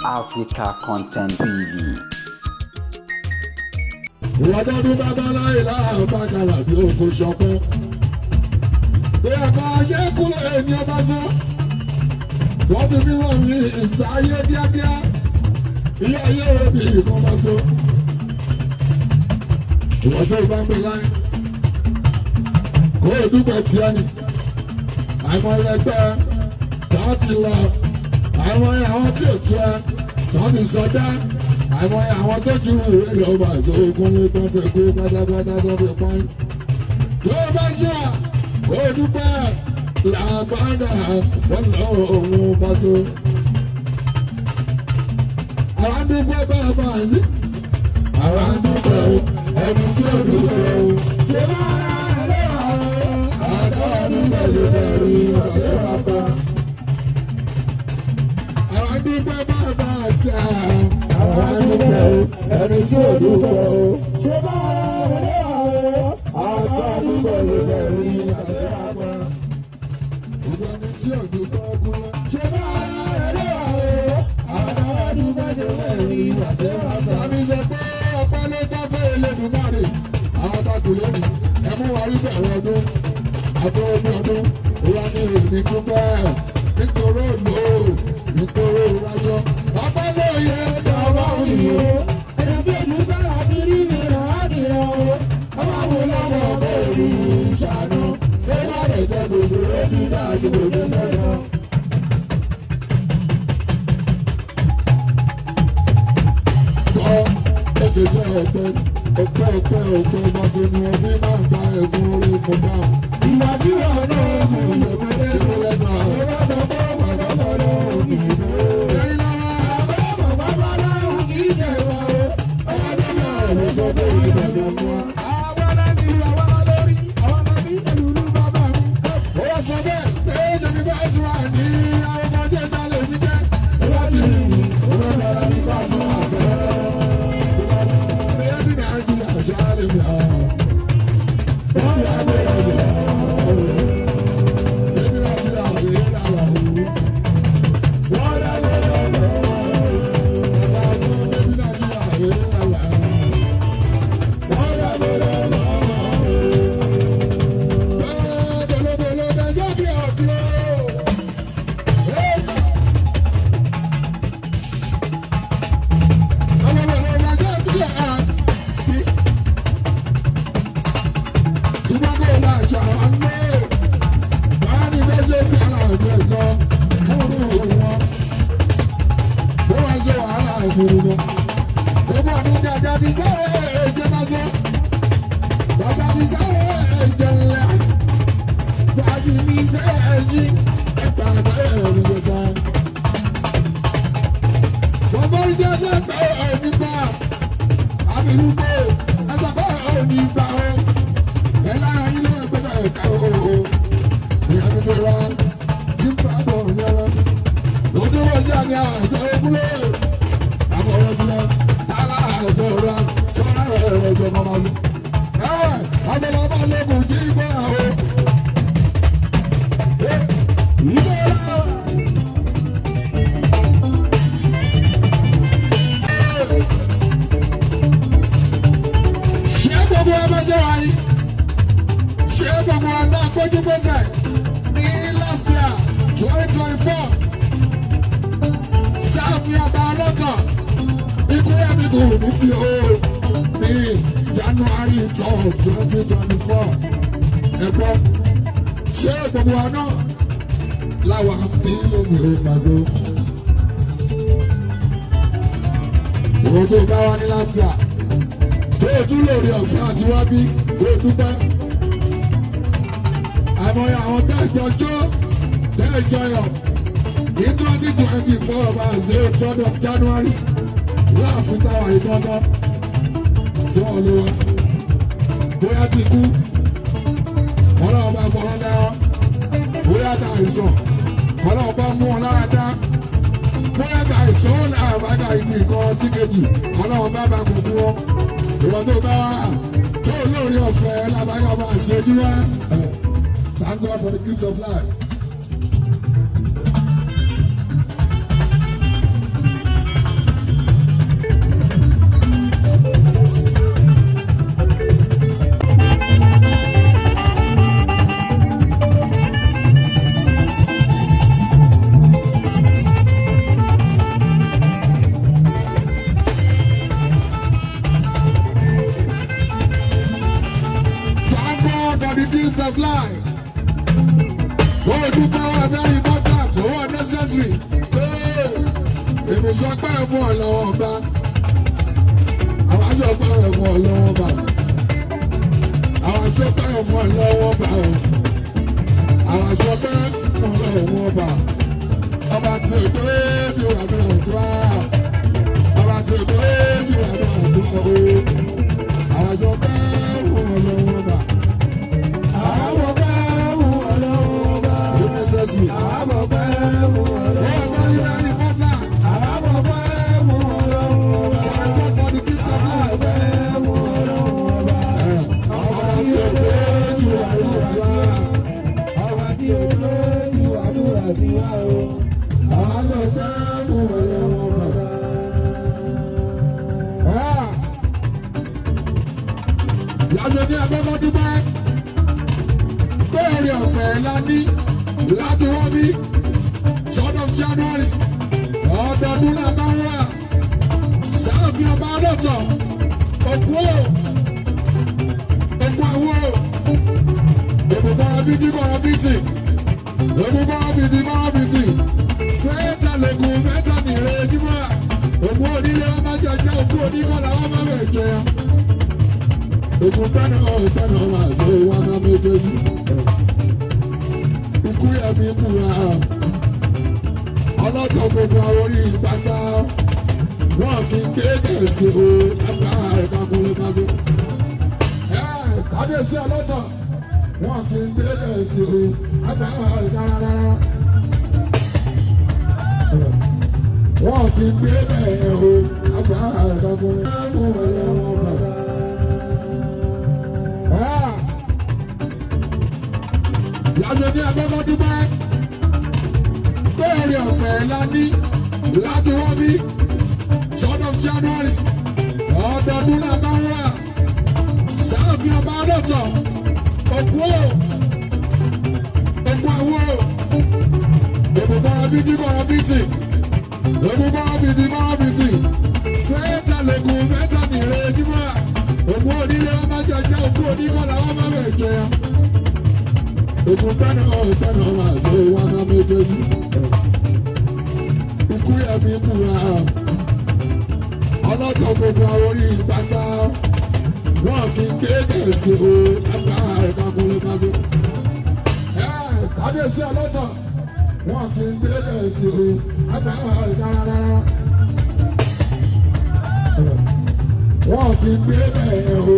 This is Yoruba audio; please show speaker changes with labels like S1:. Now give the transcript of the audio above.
S1: Africa Content TV.
S2: Ìwádọ́dún babaláyé láàrín bákàrà bí òkú ṣọpẹ́. Bí ẹ̀ka ayé kúlẹ̀ èmi ọba sọ. Wọ́n ti fi wọ́n mi ìsáyé kíákíá. Ilé ayé rẹ̀ bí ìkan bá sọ. Ìwọ́sọ̀ ìbá ń bẹ láyé. Kó o dúpẹ́ tí ẹni. Àìmọ̀ ẹlẹgbẹ́ láti lọ. Àìmọ̀ àwọn tí ò tó ẹ láti sọdá. Àìmọ̀ àwọn tó ju ìwé lọ́ba ìṣòkun ní tó ti kú pátápátá tó fi pọ́n. Tó bá yá, kó o dúpẹ́ làbáńdà wọ́n lọ òun bá tó. Àwọn dúpẹ́ bá bá sí. Àwọn dúpẹ́ ẹni tí ò dúpẹ́ o. Ṣé máa rà lọ́wọ́? Àtàwọn dúpẹ́ yóò bẹ̀rù ọ̀ṣọ́ bàbá. Àwọn dúpẹ́ bá bá sí. Àwọn dúpẹ́ ẹni tí ò dúpẹ́ o. Ṣé máa rà lọ́wọ́? Àtàwọn dúpẹ́ yóò bẹ̀rù ọ̀ṣọ́ bàbá. Ìgbà ni tí ò dúpẹ́ kúrò. Ṣé máa rà lọ́wọ́? Àtàwọn dúpẹ́ yóò bẹ̀rù ọ̀ṣọ́ bàbá. Àmì sọ pé ọ̀pọ̀ ló tọ́ fún Elédùmarè. Àwọn takò lónìí, ẹ mú wa rí bẹ̀rẹ̀ ọdún. Ọdún ìwà ni èmi tún bẹ́ẹ̀. Nítorí òlò, nítorí ìrájọ́. Ọ̀pọ̀ lóye ọ̀rọ̀ òyìnbó. Ẹni tí èmi bá láti rí mi rà á nìyẹn o. Ọmọ wo lọ́wọ́ bẹ́ẹ̀rù ìṣàánú. Ó má lè jẹ gbèsè létí náà ju gbèdé mẹ́sàn-án. Ó ṣe jẹ́ ọ̀pẹ bá ti nu ọbí máa gba ẹ̀gbọ́n orí kọjá. Ìwà tí wọ́n náà sì ń ṣe kó lẹ́nu àwọn. Ìwà tó bọ́ mọ̀lọ́mọ̀lọ́ òkè ìlú. Ẹ̀yin lọ́wọ́ àbọ̀ mọ̀mọ́lá òkè ìjẹ̀wọ̀. Ọwọ́ tó náà ló sọ pé ìbẹ̀rẹ̀ mú wa. Àwọn aláǹdí àwọn olórí àwọn ọmọdé ẹlùlú bàbá mi. Ó wá sọ bẹ́ẹ̀ pé jẹ̀bi bá sùn wà ní àwọn ọmọ jẹ́ ìdálẹ̀ mi jẹ́. Ìwà tí mi ní ìwà bàrà ní bá sùn wà fẹ́rẹ́. Ìwọ́n tó bá wá ní last year tó o tún lórí ọ̀fẹ́ àti wá bí o dúpẹ́. Àìmọye àwọn tẹ́ẹ̀jọ jó tẹ́ẹ̀jọ yọ̀ ní 2024 bá 3rd of January láàfin táwa ìgbọ́ngàn tí wọ́n lé wa. Bóyá ti kú, ọlọ́run bá gbọ́ wọn dáhọ́. Bóyá ta àìsàn, ọlọ́run bá mú wọn lára dá. Bóyá ta àìsàn ó náà bá dá ìdí kan sí kejì, ọlọ́run bá bá gbogbo wọn. Ìwọ́n tó bá wà tó olóore ọ̀fẹ́ lábáyọ̀ bá ṣe ojú wa. Thank God for the gift of life. èmi sọpẹ́ fún ọlọ́wọ́ bá àwọn sọpẹ́ fún ọlọ́wọ́ bá àwọn sọpẹ́ fún ọlọ́wọ́ bá àwọn sọpẹ́ fún ọlọ́wọ́ bá ọba tí o gbé tí o wà ní ọ̀tún ọba tí o gbé tí o wà ní ọ̀tún àwọn sọpẹ́ fún ọlọ́wọ́ bá.
S3: Àwọn bá mú ọlọ́wọ́ bá. Àwọn bá mú ọlọ́wọ́ bá.
S2: Lásìkò abẹ́kọ̀ Dubai bẹ́ẹ̀rẹ̀ ọ̀fẹ́ lání láti wọ́n bí sọ́dọ̀ January ọdọọdún náà bá ń wà sáàfì ọba ọdọ̀tọ̀ òkú àwọ̀ òbúbọ̀rọ̀bìtì òbúbọ̀rọ̀bìtì mẹ́ta lẹ́gùn mẹ́ta nìrè jímọ̀ òkú onílé wọn máa jẹjẹ òkú oníkọ̀lá wọn máa bẹ̀ jẹ òkú pẹ́nà máa ṣe wọn máa méjèèjì ikú yẹmi kú wa ọlọ́tọ̀ gbogbo àwọn orí ìpátá wọn kì í kéèké sí o ẹgbẹ́ ìpàkùnrin máa ṣe. Kábíyèsí ọlọ́tọ̀ wọn kì í kéèké sí o ẹgbẹ́ ìdáradára. Wọn kì í kéèké o ẹgbẹ́ ìpàkùnrin. Yàtọ̀ ní abẹ́kọ̀ Dubai bẹ́ẹ̀rẹ̀ ọ̀fẹ́ lání láti wọ́n bí sọ́dọ̀ January ọdọọdún náà bá ń wà sáàfì ọba ọdọ̀tọ̀ òkú àwọ̀ òbúbọ̀rọ̀bìtì mẹ́ta lẹ́gùn mẹ́ta nìrè jímọ̀ òkú onílé wọn máa jẹjẹ òkú oníkọ̀lá wọn máa bẹ̀ jẹ òkú pẹ́nà máa ṣe wọn máa méjèèjì ikú yẹmi kú wa ọlọ́tọ̀ gbogbo àwọn orí ìpátá wọn kì í kéèké sí o ẹgbẹ́ ìpàkùnrin máa ṣe. Kábíyèsí ọlọ́tọ̀ wọn kì í kéèké sí o ẹgbẹ́ ìdáradára. Wọn kì í kéèké o